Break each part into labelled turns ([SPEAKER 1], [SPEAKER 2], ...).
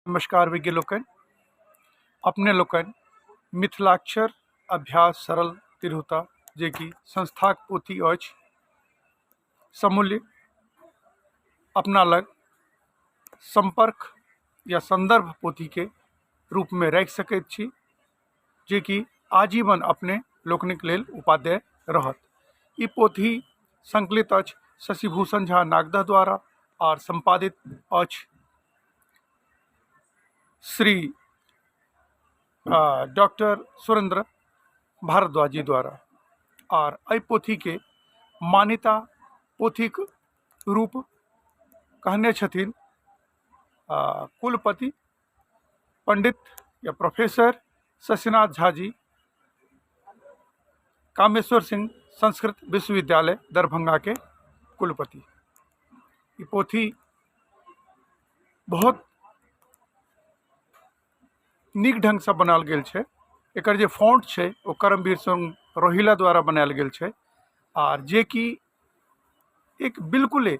[SPEAKER 1] नमस्कार विज्ञ लोकन, अपने लोकन मिथिलाक्षर अभ्यास सरल तिरहुता जे कि संस्थाक पोथी अछि। समूल्य अपना लग संपर्क या संदर्भ पोथी के रूप में रख सकैत छी, जे कि आजीवन अपने लोकनिक लेल उपादेय रहत। ई पोथी संकलित अछि शशिभूषण झा नागदा द्वारा और संपादित अछि श्री डॉक्टर सुरेंद्र भारद्वाजी द्वारा। और अ पोथी के मान्यता पोथीक रूप कहने छथिन कुलपति पंडित या प्रोफेसर शशिनाथ झा जी, कामेश्वर सिंह संस्कृत विश्वविद्यालय दरभंगा के कुलपति। ये पोथी बहुत नीक ढंग से बनाल गेल छै। एकर जे फॉन्ट छै वो करमवीर सिंह रोहिला द्वारा बनायल गेल छै, और जे कि एक बिल्कुल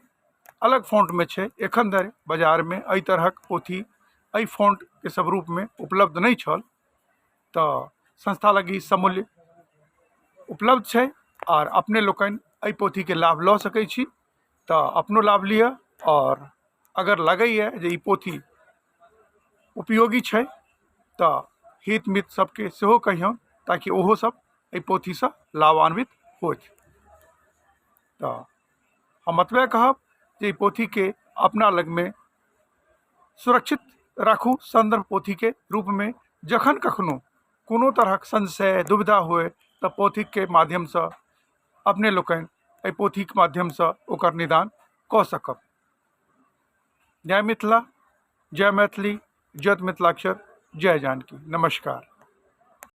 [SPEAKER 1] अलग फॉन्ट में छै। एखन धरि बाजार में एहि तरहक पोथी एहि फॉन्ट के सब रूप में उपलब्ध नहीं छल, तो संस्था लगी समूल्य उपलब्ध छै और अपने लोकन एहि पोथी के लाभ लऽ सकै छी। तो अपनो लाभ लिअ, और अगर लगैए जे ई पोथी उपयोगी छै तो हित मित सबके सेहो कहियौन, ताकि ओहो सब एहि पोथी से लाभान्वित होथ। तो हम एतबे कहब जे ई पोथी के अपना लग में सुरक्षित राखू संदर्भ पोथी के रूप में। जखन कखनो कोनो तरहक संशय दुविधा हुए तो पोथी के माध्यम से अपने लोकन एहि पोथी के माध्यम से ओकर निदान कऽ सकब। जय मिथिला, जय मैथिली, जय मिथिलाक्षर, जय जानकी। नमस्कार।